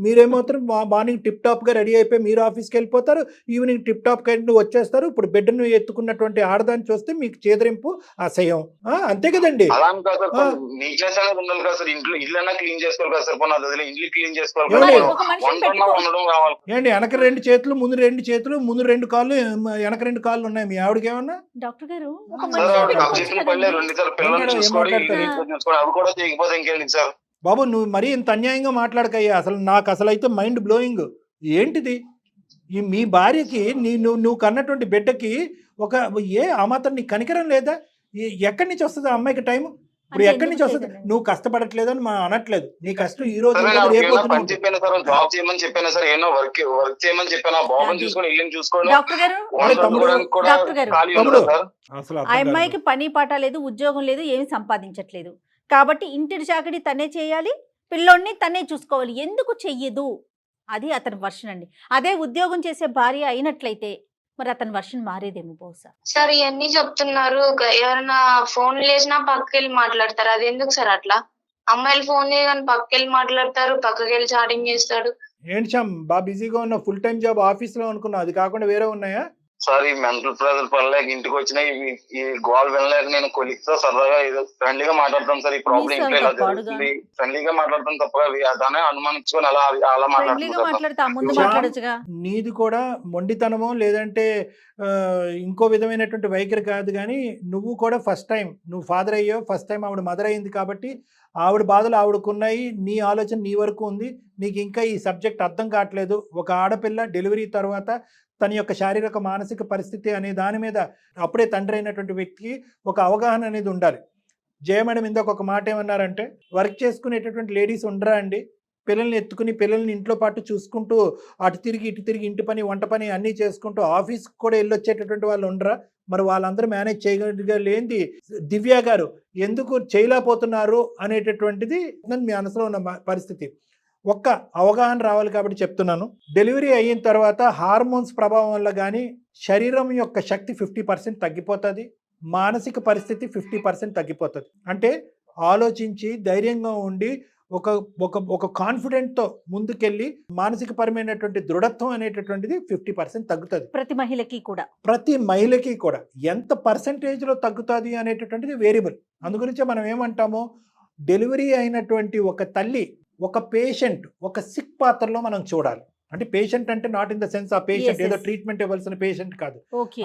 మీరేమవుతారు? మార్నింగ్ టిప్ టాప్ గా రెడీ అయిపోయి మీరు ఆఫీస్కి వెళ్ళిపోతారు, ఈవినింగ్ టిప్ టాప్ గా వచ్చేస్తారు. ఇప్పుడు బిడ్డను ఎత్తుకున్నటువంటి ఆడదాన్ని చూస్తే మీకు చేదరింపు, అసహ్యం. అంతే కదండి. అలా అని కాదు సార్, నీట్నెస్ అనేది ఉండాలి కదా సార్. ఇంట్లో ఇల్లు అన్నా క్లీన్ చేసుకోవాలి కదా సార్. పోనీ అదే ఇల్లు క్లీన్ చేసుకోవాలి కదా, మరి ఒక మనిషిని వంట పెట్టుకో. ఉండడం కావాలి. ఏంటి వెనక 2 చేతులు, ముందు 2 చేతులు, ముందు 2 కాళ్ళు, వెనక 2 కాళ్ళు ఉన్నాయి మీ ఆవిడకి ఏమన్నా? డాక్టర్ గారు ఒక సార్ మనిషిని ఆవిడ పెట్టుకోవచ్చు చేసిన పనులే కదండి. 2 సార్లు పిల్లల్ని ఏం చూసుకోవాలి, మాట్లాడతారు? ఇల్లు చూసుకోవాలి, అవి కూడా చేయకపోతే ఇంకేంటి సార్? బాబు నువ్వు మరీ ఇంత అన్యాయంగా మాట్లాడకయ్యా. అసలు నాకు అసలు అయితే మైండ్ బ్లోయింగ్. ఏంటిది? మీ భార్యకి నువ్వు కన్నటువంటి బిడ్డకి ఆ మాత్రం నీకు కనికరం లేదా? ఎక్కడి నుంచి వస్తుంది ఆ అమ్మాయికి టైం? ఇప్పుడు అంటే ఎక్కడి నుంచి ఎందుకు వస్తుంది? చేయదండి? నువ్వు కష్టపడట్లేదని మనం అనట్లేదు. నీ కష్టం ఈ రోజు సరే ఉంటుంది, నాకు రేపు ఏమైనా పొద్దున పని ఉంటుంది. చెప్పాను సార్, జాబ్ చేయమని చెప్పాను సార్, ఏమో వర్క్ చేయమని చెప్పాను. బాబుని చూసుకొని ఇల్లుని చూసుకోవడం, డాక్టర్ గారు అరే తమ్ముడు, కూడా డాక్టర్ గారు, ఖాళీ తమ్ముడు, ఉండదు సార్. అసలు ఆ అర్థం కాదు. అమ్మాయికి పని పాట లేదు, ఉద్యోగం లేదు, ఏమి సంపాదించట్లేదు. కాబట్టి ఇంటి చాకరీ తనే చేయాలి, పిల్లోడిని తనే చూసుకోవాలి. ఎందుకు చెయ్యదు? అది అతని వర్షన్ అండి. అదే ఉద్యోగం చేసే భార్య అయినట్లయితే మరి అతని వర్షన్ మారేదేమో బహుశా. సార్ ఇవన్నీ చెప్తున్నారు, ఎవరైనా ఫోన్ లేచినా పక్కకెళ్ళి మాట్లాడతారు. అది ఎందుకు సార్ అట్లా? అమ్మాయిలు ఫోన్ చేయగానే పక్కకెళ్ళి మాట్లాడతారు, పక్కకి వెళ్ళి చాటింగ్ చేస్తాడు. ఏంటి శ్యామ్, బాగా బిజీగా ఉన్న, ఫుల్ టైం జాబ్ ఆఫీస్ లో అనుకున్నా, అది కాకుండా వేరే ఉన్నాయా? సార్ ఈ మెంటల్ ప్రెజర్ పడలేక ఇంటికి వచ్చిన ఈ గోల్ వినలేక నేను కొలిక్స్ తో సరదాగా ఏదో ఫ్రెండ్లీగా మాట్లాడతాం సార్. ఈ ప్రాబ్లం ఇంట్లో ఇలా జరుగుతుంది, ఫ్రెండ్లీగా మాట్లాడతాం తప్ప దాన్ని అనుమానించుకొని అలా ఫ్రెండ్లీగా మాట్లాడుతున్నాం. మాట్లాడితే ఆ ముందు చాలా- మాట్లాడొచ్చుగా. నీది కూడా మొండితనమో లేదంటే ఇంకో విధమైనటువంటి వైఖరి కాదు, కానీ నువ్వు కూడా ఫస్ట్ టైం నువ్వు ఫాదర్ అయ్యావు, ఫస్ట్ టైం ఆవిడ మదర్ అయింది కాబట్టి ఆవిడ బాధలు ఆవిడకున్నాయి, నీ ఆలోచన నీ వరకు ఉంది. నీకు ఇంకా ఈ సబ్జెక్ట్ అర్థం కావట్లేదు. ఒక ఆడపిల్ల డెలివరీ తర్వాత తన యొక్క శారీరక మానసిక పరిస్థితి అనే దాని మీద అప్పుడే తండ్రి అయినటువంటి వ్యక్తికి ఒక అవగాహన అనేది ఉండాలి. జయ మేడం ఇందాక ఒక మాట ఏమన్నారంటే, వర్క్ చేసుకునేటటువంటి లేడీస్ ఉండరా అండి? పిల్లల్ని ఎత్తుకుని పిల్లల్ని ఇంట్లో పాటు చూసుకుంటూ అటు తిరిగి ఇటు తిరిగి ఇంటి పని వంట పని అన్నీ చేసుకుంటూ ఆఫీస్కి కూడా వెళ్ళొచ్చేటటువంటి వాళ్ళు ఉండరా? మరి వాళ్ళందరూ మేనేజ్ చేయగలిగేది దివ్య గారు ఎందుకు చేయలేకపోతున్నారు అనేటటువంటిది మీ మనసులో ఉన్న పరిస్థితి. ఒక్క అవగాహన రావాలి కాబట్టి చెప్తున్నాను. డెలివరీ అయిన తర్వాత హార్మోన్స్ ప్రభావం వల్ల కానీ శరీరం యొక్క శక్తి 50% తగ్గిపోతుంది, మానసిక పరిస్థితి 50% తగ్గిపోతుంది. అంటే ఆలోచించి ధైర్యంగా ఉండి ఒక కాన్ఫిడెంట్తో ముందుకెళ్ళి మానసిక పరమైనటువంటి దృఢత్వం అనేటటువంటిది 50% తగ్గుతుంది. ప్రతి మహిళకి కూడా ఎంత పర్సెంటేజ్లో తగ్గుతుంది అనేటటువంటిది వేరియబుల్. అందుగురించే మనం ఏమంటామో, డెలివరీ అయినటువంటి ఒక తల్లి ఒక పేషెంట్ ఒక సిక్ పాత్రలో మనం చూడాలి. అంటే పేషెంట్ అంటే నాట్ ఇన్ ద సెన్స్ ఆ పేషెంట్ ఏదో ట్రీట్మెంట్ ఇవ్వాల్సిన పేషెంట్ కాదు.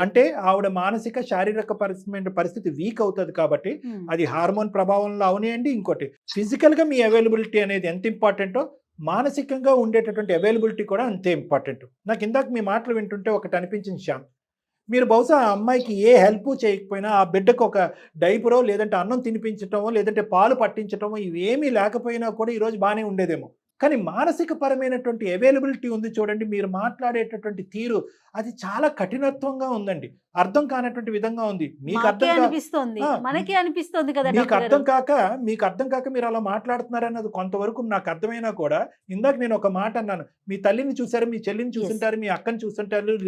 అంటే ఆవిడ మానసిక శారీరక పరిస్థితి వీక్ అవుతుంది కాబట్టి అది హార్మోన్ ప్రభావంలో అవనియండి. ఇంకోటి ఫిజికల్గా మీ అవైలబిలిటీ అనేది ఎంత ఇంపార్టెంటో మానసికంగా ఉండేటటువంటి అవైలబిలిటీ కూడా అంతే ఇంపార్టెంట్. నాకు ఇందాక మీ మాటలు వింటుంటే ఒకటి అనిపించింది శ్యామ్, మీరు బహుశా ఆ అమ్మాయికి ఏ హెల్ప్ చేయకపోయినా ఆ బిడ్డకు ఒక డైపరో లేదంటే అన్నం తినిపించటమో లేదంటే పాలు పట్టించటమో ఇవేమీ లేకపోయినా కూడా ఈరోజు బాగానే ఉండేదేమో. కానీ మానసిక పరమైనటువంటి అవైలబిలిటీ ఉంది చూడండి, మీరు మాట్లాడేటటువంటి తీరు అది చాలా కఠినత్వంగా ఉందండి, అర్థం కానటువంటి విధంగా ఉంది. మీకు మనకే అనిపిస్తుంది కదా, మీకు అర్థం కాక మీరు అలా మాట్లాడుతున్నారన్నది కొంతవరకు నాకు అర్థమైనా కూడా, ఇందాక నేను ఒక మాట అన్నాను, మీ తల్లిని చూసారు, మీ చెల్లిని చూసుంటారు, మీ అక్కని చూసుంటారు,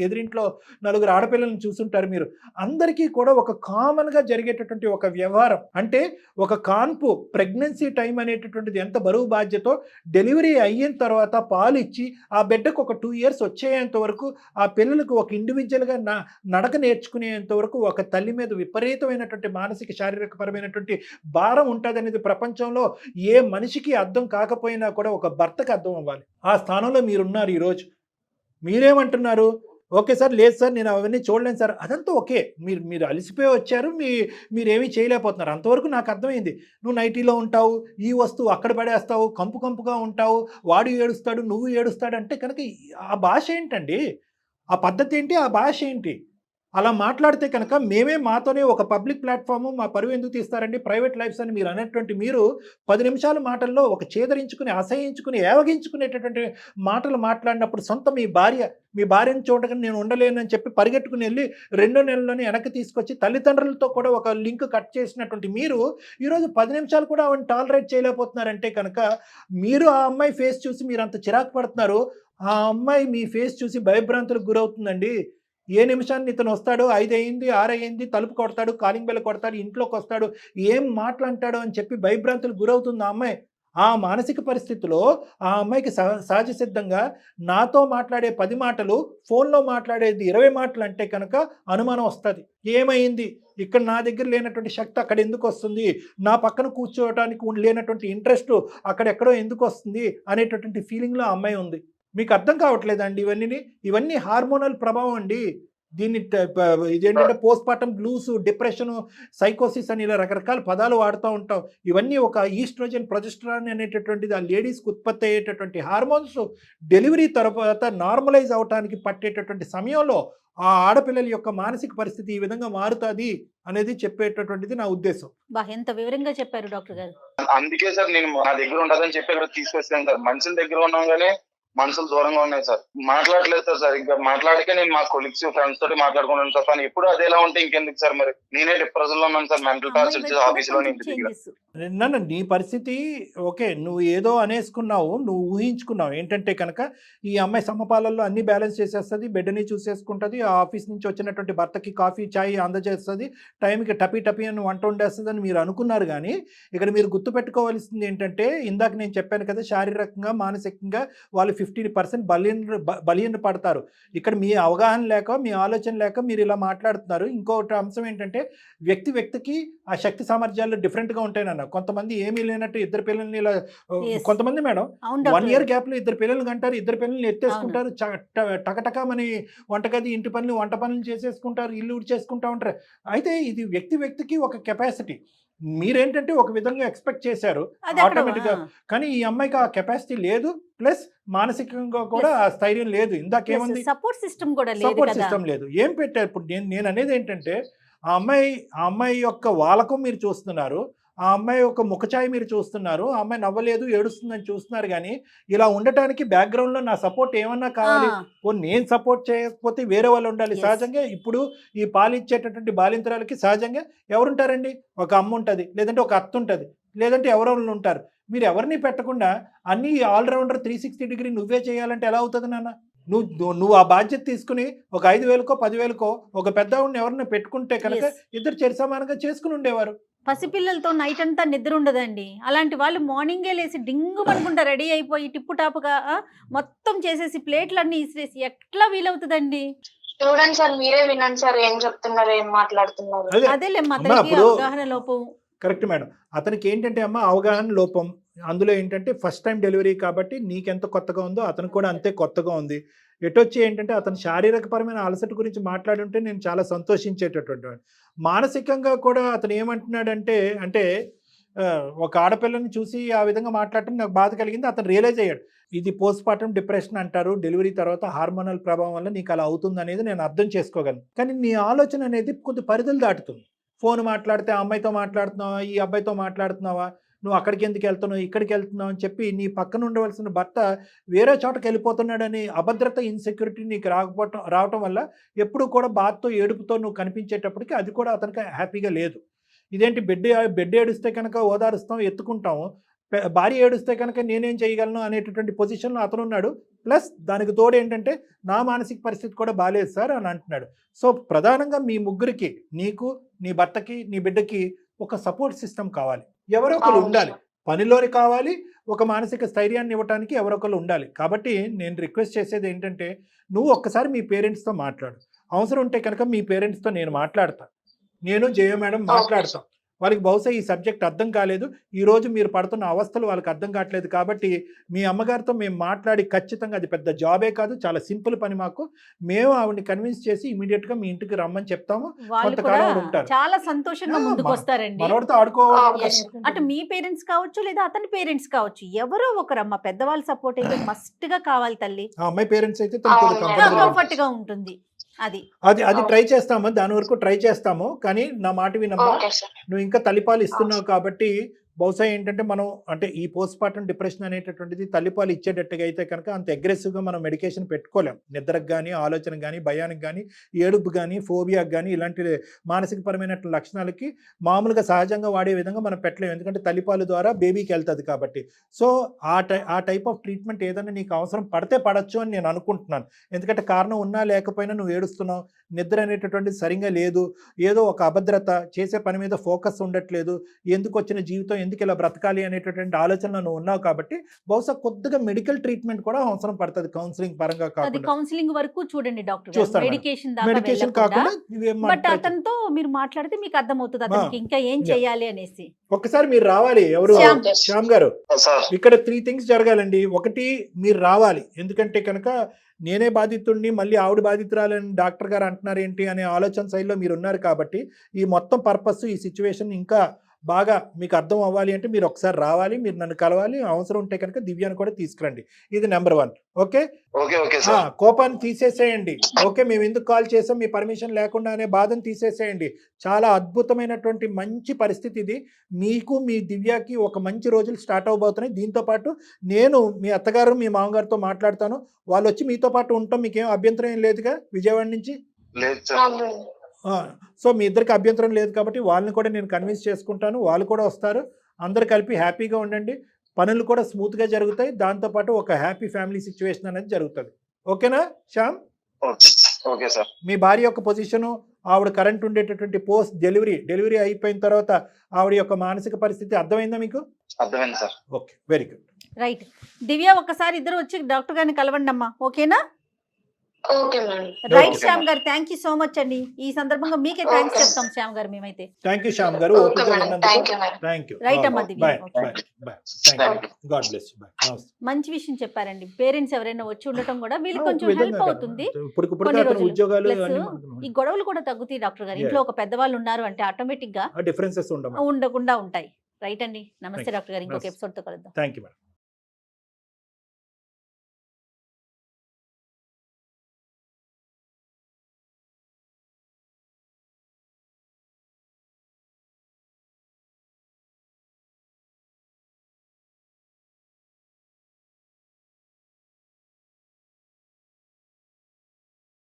ఎదురింట్లో 4 ఆడపిల్లలను చూసుంటారు. మీరు అందరికీ కూడా ఒక కామన్గా జరిగేటటువంటి ఒక వ్యవహారం అంటే ఒక కాన్పు ప్రెగ్నెన్సీ టైం అనేటటువంటిది ఎంత బరువు బాధ్యతో డెలివరీ అయిన తర్వాత పాలు ఇచ్చి ఆ బిడ్డకు ఒక 2 years వచ్చేంత వరకు ఆ పిల్లలకు ఒక ఇండివిజువల్గా నడక నేర్చుకునేంత వరకు ఒక తల్లి మీద విపరీతమైనటువంటి మానసిక శారీరకపరమైనటువంటి భారం ఉంటుంది అనేది ప్రపంచంలో ఏ మనిషికి అర్థం కాకపోయినా కూడా ఒక భర్తకు అర్థం అవ్వాలి. ఆ స్థానంలో మీరున్నారు ఈరోజు. మీరేమంటున్నారు? ఓకే సార్, లేదు సార్ నేను అవన్నీ చూడలేను సార్. అదంతా ఓకే, మీరు అలసిపోయి వచ్చారు, మీరేమీ చేయలేకపోతున్నారు, అంతవరకు నాకు అర్థమైంది. నువ్వు నైటీలో ఉంటావు, ఈ వస్తువు అక్కడ పడేస్తావు, కంపుగా ఉంటావు, వాడు ఏడుస్తాడు నువ్వు ఏడుస్తాడు అంటే కనుక ఆ భాష ఏంటండి? ఆ పద్ధతి ఏంటి? ఆ భాష ఏంటి? అలా మాట్లాడితే కనుక మేమే మాతోనే ఒక పబ్లిక్ ప్లాట్ఫామ్ మా పరువు ఎందుకు తీస్తారండి? ప్రైవేట్ లైఫ్స్ అని మీరు అనేటువంటి మీరు 10 నిమిషాల మాటల్లో ఒక చేదరించుకుని అసహించుకుని ఏవగించుకునేటటువంటి మాటలు మాట్లాడినప్పుడు సొంత మీ భార్యను చూడగానే నేను ఉండలేనని చెప్పి పరిగెట్టుకుని వెళ్ళి 2 నెలల్లోనే వెనక్కి తీసుకొచ్చి తల్లిదండ్రులతో కూడా ఒక లింక్ కట్ చేసినటువంటి మీరు ఈరోజు 10 నిమిషాలు కూడా ఆవిడని టాలరేట్ చేయలేకపోతున్నారంటే కనుక మీరు ఆ అమ్మాయి ఫేస్ చూసి మీరు అంత చిరాకు పడుతున్నారు. ఆ అమ్మాయి మీ ఫేస్ చూసి భయభ్రాంతులకు గురవుతుందండి. ఏ నిమిషాన్ని ఇతను వస్తాడు, 5 అయింది 6 అయింది, తలుపు కొడతాడు, కాలింగ్ బెల్ కొడతాడు, ఇంట్లోకి వస్తాడు, ఏం మాట్లాంటాడు అని చెప్పి భయభ్రాంతులకు గురవుతుంది ఆ అమ్మాయి. ఆ మానసిక పరిస్థితిలో ఆ అమ్మాయికి సహజ సిద్ధంగా నాతో మాట్లాడే 10 మాటలు, ఫోన్లో మాట్లాడేది 20 మాటలు అంటే కనుక అనుమానం వస్తుంది. ఏమైంది ఇక్కడ నా దగ్గర లేనటువంటి శక్తి అక్కడ ఎందుకు వస్తుంది, నా పక్కన కూర్చోవడానికి లేనటువంటి ఇంట్రెస్ట్ అక్కడెక్కడో ఎందుకు వస్తుంది అనేటటువంటి ఫీలింగ్లో ఆ అమ్మాయి ఉంది. మీకు అర్థం కావట్లేదండి ఇవన్నీ హార్మోనల్ ప్రభావం అండి. దీన్ని ఇదేంటంటే పోస్ట్ పార్టం బ్లూస్, డిప్రెషను, సైకోసిస్ అని ఇలా రకరకాల పదాలు వాడుతూ ఉంటాం. ఇవన్నీ ఒక ఈస్ట్రోజన్, ప్రొజెస్టరాన్ అనేటటువంటిది ఆ లేడీస్కి ఉత్పత్తి అయ్యేటటువంటి హార్మోన్స్ డెలివరీ తర్వాత నార్మలైజ్ అవడానికి పట్టేటటువంటి సమయంలో ఆ ఆడపిల్లల యొక్క మానసిక పరిస్థితి ఈ విధంగా మారుతుంది అనేది చెప్పేటటువంటిది నా ఉద్దేశం. ఎంత వివరంగా చెప్పారు డాక్టర్ గారు. అందుకే సార్ నేను నా దగ్గర ఉండదని చెప్పి అక్కడ తీసుకొస్తాను సార్. మనుషుల దగ్గర ఉన్నాం కానీ మనసులు దూరంగా ఉన్నాయి సార్. మాట్లాడలేదు సార్ ఇంకా మాట్లాడితే నేను మా కొలీగ్స్ ఫ్రెండ్స్ తోటి మాట్లాడుకున్నాను సార్. కానీ ఎప్పుడు అదేలా ఉంటే ఇంకెందుకు సార్? మరి నేనే డిప్రెషన్ లో ఉన్నాను సార్, మెంటల్ టార్చర్ ఆఫీస్ లో ఇంటి దగ్గర. నీ పరిస్థితి ఓకే, నువ్వు ఏదో అనేసుకున్నావు, నువ్వు ఊహించుకున్నావు ఏంటంటే కనుక ఈ అమ్మాయి సమపాలల్లో అన్ని బ్యాలెన్స్ చేసేస్తుంది, బిడ్డని చూసేసుకుంటుంది, ఆ ఆఫీస్ నుంచి వచ్చినటువంటి భర్తకి కాఫీ చాయ్ అందజేస్తుంది, టైంకి టపీ అని వంట వండేస్తుంది అని మీరు అనుకున్నారు. కానీ ఇక్కడ మీరు గుర్తుపెట్టుకోవాల్సింది ఏంటంటే ఇందాక నేను చెప్పాను కదా, శారీరకంగా మానసికంగా వాళ్ళు 50% బలియన పడతారు. ఇక్కడ మీ అవగాహన లేక, మీ ఆలోచన లేక మీరు ఇలా మాట్లాడుతున్నారు. ఇంకొకటి అంశం ఏంటంటే వ్యక్తికి ఆ శక్తి సామర్థ్యాలు డిఫరెంట్గా ఉంటాయన్న. కొంతమంది ఏమీ లేనట్టు 2 పిల్లల్ని ఇలా, కొంతమంది మేడం 1 year గ్యాప్లో 2 పిల్లలు కంటారు, 2 పిల్లల్ని ఎత్తేసుకుంటారు, టకటకమని వంటగది ఇంటి పనులు వంట పనులు చేసేసుకుంటారు, ఇల్లు చేసుకుంటూ ఉంటారు. అయితే ఇది వ్యక్తికి ఒక కెపాసిటీ. మీరేంటంటే ఒక విధంగా ఎక్స్పెక్ట్ చేశారు ఆటోమేటిక్గా, కానీ ఈ అమ్మాయికి ఆ కెపాసిటీ లేదు, ప్లస్ మానసికంగా కూడా ఆ స్థైర్యం లేదు. ఇందాకేముంది, సపోర్ట్ సిస్టమ్ లేదు. ఏం పెట్టారు ఇప్పుడు? నేను అనేది ఏంటంటే ఆ అమ్మాయి యొక్క వాలకం మీరు చూస్తున్నారు, ఆ అమ్మాయి యొక్క ముఖఛాయ మీరు చూస్తున్నారు, ఆ అమ్మాయి నవ్వలేదు ఏడుస్తుందని చూస్తున్నారు. కానీ ఇలా ఉండటానికి బ్యాక్గ్రౌండ్లో నా సపోర్ట్ ఏమన్నా కావాలి. నేను సపోర్ట్ చేయకపోతే వేరే వాళ్ళు ఉండాలి. సహజంగా ఇప్పుడు ఈ పాలిచ్చేటటువంటి బాలింతరాలకి సహజంగా ఎవరుంటారండి? ఒక అమ్మ ఉంటుంది, లేదంటే ఒక అత్త ఉంటుంది, లేదంటే ఎవరో ఉంటారు. మీరు ఎవరిని పెట్టకుండా అన్ని ఆల్రౌండర్ 360 degree నువ్వే చేయాలంటే ఎలా అవుతుంది నాన్న? నువ్వు ఆ బాధ్యత తీసుకుని ఒక 5,000కో 10,000కో ఒక పెద్దవాడిని ఎవరిని పెట్టుకుంటే కనుక ఇద్దరు సమానంగా చేసుకుని ఉండేవారు. పసిపిల్లలతో నైట్ అంతా నిద్ర ఉండదండి. అలాంటి వాళ్ళు మార్నింగే లేసి డింగు పడుకుంటా రెడీ అయిపోయి టిప్పు టాపుగా మొత్తం చేసేసి ప్లేట్లన్నీ ఇసిరేసి ఎట్లా వీలవుతుందండి? చూడండి సార్, మీరే వినండి సార్, ఏం చెప్తున్నారు, ఏం మాట్లాడుతున్నారు. అదేలే అతనికి అవగాహన లోపం. Correct madam. అతనికి ఏంటంటే అమ్మ అవగాహన లోపం. అందులో ఏంటంటే ఫస్ట్ టైం డెలివరీ కాబట్టి నీకెంత కొత్తగా ఉందో అతనికి కూడా అంతే కొత్తగా ఉంది. ఎటొచ్చి ఏంటంటే అతను శారీరకపరమైన అలసట గురించి మాట్లాడుంటే నేను చాలా సంతోషించేటటువంటి. మానసికంగా కూడా అతను ఏమంటున్నాడంటే అంటే ఒక ఆడపిల్లని చూసి ఆ విధంగా మాట్లాడటం నాకు బాధ కలిగింది. అతను రియలైజ్ అయ్యాడు ఇది పోస్ట్ పార్టం డిప్రెషన్ అంటారు, డెలివరీ తర్వాత హార్మోనల్ ప్రభావం వల్ల నీకు అలా అవుతుంది అనేది నేను అర్థం చేసుకోగలను. కానీ నీ ఆలోచన అనేది కొద్ది పరిధులు దాటుతుంది. ఫోన్ మాట్లాడితే ఆ అమ్మాయితో మాట్లాడుతున్నావా, ఈ అబ్బాయితో మాట్లాడుతున్నావా, నువ్వు అక్కడికి ఎందుకు వెళ్తున్నావు, ఇక్కడికి వెళ్తున్నావు అని చెప్పి నీ పక్కన ఉండవలసిన భర్త వేరే చోటకి వెళ్ళిపోతున్నాడని అభద్రత, ఇన్సెక్యూరిటీ నీకు రావటం వల్ల ఎప్పుడు కూడా బాధతో ఏడుపుతో నువ్వు కనిపించేటప్పటికి అది కూడా అతనికి హ్యాపీగా లేదు. ఇదేంటి బిడ్డ ఏడుస్తే కనుక ఓదారుస్తాం, ఎత్తుకుంటాము, భార్య ఏడుస్తే కనుక నేనేం చేయగలను అనేటటువంటి పొజిషన్లో అతను ఉన్నాడు. ప్లస్ దానికి తోడు ఏంటంటే నా మానసిక పరిస్థితి కూడా బాగాలేదు సార్ అని అంటున్నాడు. సో ప్రధానంగా మీ ముగ్గురికి, నీకు, నీ భర్తకి, నీ బిడ్డకి ఒక సపోర్ట్ సిస్టమ్ కావాలి, ఎవరో ఒకరు ఉండాలి. పనిలోని కావాలి, ఒక మానసిక స్థైర్యాన్ని ఇవ్వడానికి ఎవరొకరు ఉండాలి. కాబట్టి నేను రిక్వెస్ట్ చేసేది ఏంటంటే, నువ్వు ఒక్కసారి మీ పేరెంట్స్తో మాట్లాడు. అవసరం ఉంటే కనుక మీ పేరెంట్స్తో నేను మాట్లాడతా, నేను జయ మేడం మాట్లాడతాం. వాళ్ళకి బహుశా ఈ సబ్జెక్ట్ అర్థం కాలేదు, ఈరోజు మీరు పడుతున్న అవస్థలు వాళ్ళకి అర్థం కావట్లేదు, కాబట్టి మీ అమ్మగారితో మేము మాట్లాడి ఖచ్చితంగా, అది పెద్ద జాబే కాదు, చాలా సింపుల్ పని మాకు, మేము ఆవిడని కన్విన్స్ చేసి ఇమీడియట్గా మీ ఇంటికి రమ్మని చెప్తాము. వాళ్ళు కూడా కొంతకాలం ఆవిడ ఉంటారు. చాలా సంతోషంగా ముందుకు వస్తారండి. మనోడితో ఆడుకోవాలి. Yes. అటు మీ పేరెంట్స్ కావచ్చు లేదా అతని పేరెంట్స్ కావచ్చు, ఎవరో ఒకరమ్మ పెద్దవాళ్ళ సపోర్ట్ అయితే మస్ట్ గా కావాలి తల్లి. ఆ అమ్మాయి పేరెంట్స్ అయితే తనకు అవును. comfortable గా కంఫర్ట్ గా ఉంటుంది. అది అది ట్రై చేస్తాము, దాని వరకు ట్రై చేస్తాము. కానీ నా మాట వినమ్మా, ఓకే సార్. నువ్వు ఇంకా తల్లిపాలు ఇస్తున్నావు కాబట్టి బహుశా ఏంటంటే మనం అంటే ఈ పోస్ట్ పార్టం డిప్రెషన్ అనేటటువంటిది తల్లిపాలు ఇచ్చేటట్టుగా అయితే కనుక అంత అగ్రెసివ్గా మనం మెడికేషన్ పెట్టుకోలేం. నిద్రకు కానీ, ఆలోచనకు కానీ, భయానికి కానీ, ఏడుపు కానీ, ఫోబియాకి కానీ, ఇలాంటి మానసికపరమైన లక్షణాలకి మామూలుగా సహజంగా వాడే విధంగా మనం పెట్టలేము, ఎందుకంటే తల్లిపాలు ద్వారా బేబీకి వెళ్తుంది కాబట్టి. సో ఆ టైప్ ఆఫ్ ట్రీట్మెంట్ ఏదైనా నీకు అవసరం పడితే పడచ్చు అని నేను అనుకుంటున్నాను. ఎందుకంటే కారణం ఉన్నా లేకపోయినా నువ్వు ఏడుస్తున్నావు, నిద్ర అనేటటువంటిది సరిగా లేదు, ఏదో ఒక అభద్రత, చేసే పని మీద ఫోకస్ ఉండట్లేదు, ఎందుకు వచ్చిన జీవితం, ఎందుకు ఇలా బ్రతకాలి అనేటటువంటి ఆలోచనలో నువ్వు ఉన్నావు కాబట్టి బహుశా కొద్దిగా మెడికల్ ట్రీట్మెంట్ కూడా అవసరం పడుతుంది, కౌన్సిలింగ్ పరంగా అది కాకుండా. కౌన్సిలింగ్ వరకు చూడండి డాక్టర్, చూస్తాను మేడం. మెడికేషన్ మెడికేషన్ కాకుండా బట్ అతనితో మీరు మాట్లాడితే మీకు అర్థమవుతుంది అతనికి ఇంకా ఏం చేయాలి అనేసి. ఒక్కసారి మీరు రావాలి. ఎవరు? శ్యామ్. శ్యామ్ గారు, సార్ ఇక్కడ 3 things జరగాలండి. ఒకటి, మీరు రావాలి, ఎందుకంటే కనుక నేనే బాధితుడిని, మళ్ళీ ఆవిడ బాధితురాలని డాక్టర్ గారు అంటున్నారు ఏంటి అనే ఆలోచన శైలిలో మీరు ఉన్నారు కాబట్టి ఈ మొత్తం పర్పస్, ఈ సిచ్యువేషన్ ఇంకా బాగా మీకు అర్థం అవ్వాలి అంటే మీరు ఒకసారి రావాలి, మీరు నన్ను కలవాలి, అవసరం ఉంటే కనుక దివ్యాన్ని కూడా తీసుకురండి. ఇది నెంబర్ 1. Okay, okay sir. కోపాన్ని తీసేసేయండి. ఓకే, మేము ఎందుకు కాల్ చేసాం, మీ పర్మిషన్ లేకుండా అనే బాధను తీసేసేయండి. చాలా అద్భుతమైనటువంటి మంచి పరిస్థితి ఇది. మీకు మీ దివ్యాకి ఒక మంచి రోజులు స్టార్ట్ అవబోతున్నాయి. దీంతో పాటు నేను మీ అత్తగారు మీ మామగారితో మాట్లాడతాను, వాళ్ళు వచ్చి మీతో పాటు ఉంటాం. మీకేం అభ్యంతరం ఏం లేదుగా విజయవాడ నుంచి? లేదు సార్. సో మీ ఇద్దరికి అభ్యంతరం లేదు కాబట్టి వాళ్ళని కూడా నేను కన్విన్స్ చేసుకుంటాను, వాళ్ళు కూడా వస్తారు. అందరు కలిపి హ్యాపీగా ఉండండి, పనులు కూడా స్మూత్గా జరుగుతాయి, దాంతోపాటు ఒక హ్యాపీ ఫ్యామిలీ సిచ్యువేషన్ అనేది జరుగుతుంది. ఓకేనా శ్యామ్? Okay sir. మీ భార్య యొక్క పొజిషను, ఆవిడ కరెంట్ ఉండేటటువంటి పోస్ట్ డెలివరీ అయిపోయిన తర్వాత ఆవిడ యొక్క మానసిక పరిస్థితి అర్థమైందా మీకు? అర్థమైంది సార్. Okay, very good. Right Divya, ఒక్కసారి ఇద్దరు వచ్చి డాక్టర్ గారిని కలవండి అమ్మా, ఓకేనా? Okay madam. Right Okay, Shyam ma'am. గారు, థ్యాంక్ యూ సో మచ్ అండి. ఈ సందర్భంగా మీకే థ్యాంక్స్ Okay. చెప్తాం శ్యామ్ గారు మేమైతే. థ్యాంక్ యూ శ్యామ్ గారు, ఓకే ఓపికగా మేడం. ఉన్నందుకు. Thank you madam. Thank you. Right అమ్మా Divya. Bye Okay. Bye. Thank you. God bless you. Bye. నమస్తే. మంచి విషయం చెప్పారండి. పేరెంట్స్ ఎవరైనా వచ్చి ఉండటం కూడా వీళ్ళకి కొంచెం ఒక విధంగా హెల్ప్ కదా. అవుతుంది. ఇప్పుడు కొన్ని అతను రోజులు. ఉద్యోగాలు Plus అన్నీ ఈ గొడవలు కూడా తగ్గుతాయి డాక్టర్ గారు. ఇంట్లో ఒక పెద్దవాళ్ళు ఉన్నారు అంటే ఆటోమేటిక్ గా డిఫరెన్సెస్ ఉండవు. ఉండకుండా ఉంటాయి. రైట్ అండి. నమస్తే Thank you. డాక్టర్ గారు, ఇంకొక నమస్తే. ఎపిసోడ్ తో కలుద్దాం. Thank you madam.